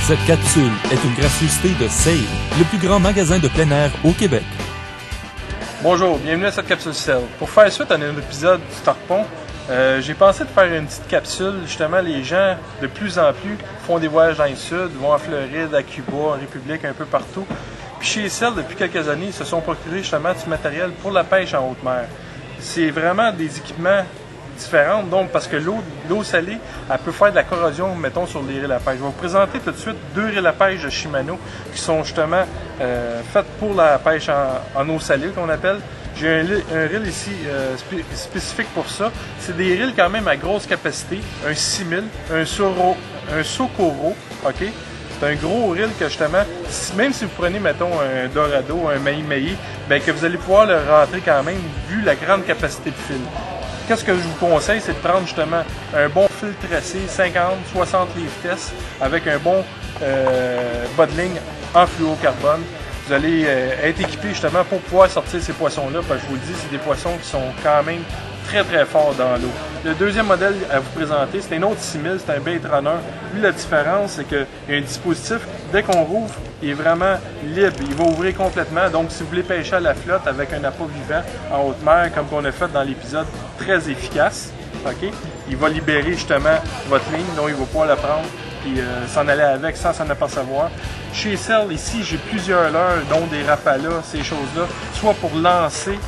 Cette capsule est une gracieuseté de Save, le plus grand magasin de plein air au Québec. Bonjour, bienvenue à cette capsule Save. Pour faire suite à notre épisode du Tarpon, j'ai pensé de faire une petite capsule. Justement, les gens de plus en plus font des voyages dans le sud, vont en Floride, à Cuba, en République, un peu partout. Puis chez Cell, depuis quelques années, ils se sont procurés justement du matériel pour la pêche en haute mer. C'est vraiment des équipements différents, donc parce que l'eau salée, elle peut faire de la corrosion, mettons, sur les reels à pêche. Je vais vous présenter tout de suite deux reels à pêche de Shimano qui sont justement faites pour la pêche en eau salée, qu'on appelle. J'ai un reel ici spécifique pour ça. C'est des reels quand même à grosse capacité, un 6000, un Socorro, ok? C'est un gros reel que justement, même si vous prenez, mettons, un Dorado, un Mahi-Mahi, bien que vous allez pouvoir le rentrer quand même, vu la grande capacité de fil. Qu'est-ce que je vous conseille, c'est de prendre justement un bon fil tracé, 50-60 livres test, avec un bon bas de ligne en fluorocarbone. Vous allez être équipé justement pour pouvoir sortir ces poissons-là, parce que je vous le dis, c'est des poissons qui sont quand même très très forts dans l'eau. Le deuxième modèle à vous présenter, c'est un autre 6000, c'est un Bait Runner. Lui, la différence, c'est qu'il y a un dispositif, dès qu'on rouvre, il est vraiment libre, il va ouvrir complètement. Donc, si vous voulez pêcher à la flotte avec un appât vivant en haute mer, comme on a fait dans l'épisode, très efficace, ok? Il va libérer justement votre ligne, donc il va pouvoir la prendre puis s'en aller avec sans s'en apercevoir. Chez Cell, ici, j'ai plusieurs leurres, dont des rapalas, ces choses-là, soit pour lancer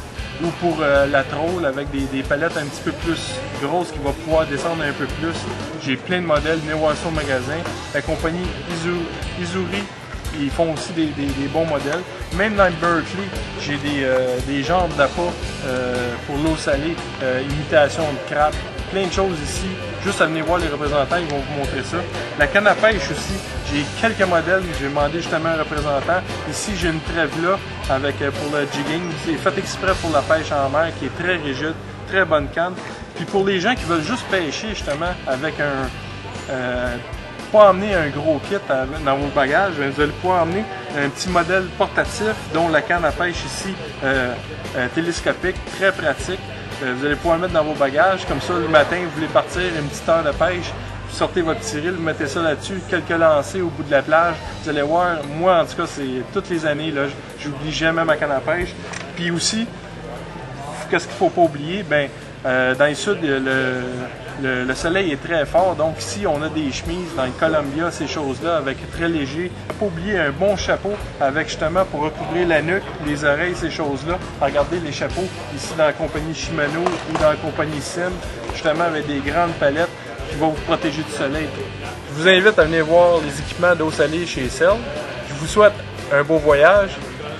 ou pour la troll avec des palettes un petit peu plus grosses qui vont pouvoir descendre un peu plus. J'ai plein de modèles, venez voir ça au magasin. La compagnie Izuri, ils font aussi des bons modèles. Même dans Berkeley, j'ai des genres d'appât pour l'eau salée, imitation de crabe. Plein de choses ici. Juste à venir voir les représentants, ils vont vous montrer ça. La canne à pêche aussi, j'ai quelques modèles. J'ai demandé justement un représentant. Ici, j'ai une trève là avec pour le jigging. C'est fait exprès pour la pêche en mer qui est très rigide, très bonne canne. Puis pour les gens qui veulent juste pêcher justement avec pas emmener un gros kit dans vos bagages, vous allez pouvoir emmener un petit modèle portatif dont la canne à pêche ici télescopique, très pratique. Vous allez pouvoir le mettre dans vos bagages, comme ça le matin vous voulez partir une petite heure de pêche, vous sortez votre petit reel, vous mettez ça là-dessus, quelques lancers au bout de la plage, vous allez voir, moi en tout cas c'est toutes les années, là, j'oublie jamais ma canne à pêche. Puis aussi, qu'est-ce qu'il ne faut pas oublier, ben, dans le sud, le soleil est très fort, donc ici on a des chemises dans le Columbia, ces choses-là, avec très léger. Il ne faut pas oublier un bon chapeau avec justement pour recouvrir la nuque, les oreilles, ces choses-là. Regardez les chapeaux ici dans la compagnie Shimano ou dans la compagnie Sim, justement avec des grandes palettes qui vont vous protéger du soleil. Je vous invite à venir voir les équipements d'eau salée chez Cell. Je vous souhaite un beau voyage.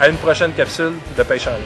À une prochaine capsule de pêche en ligne.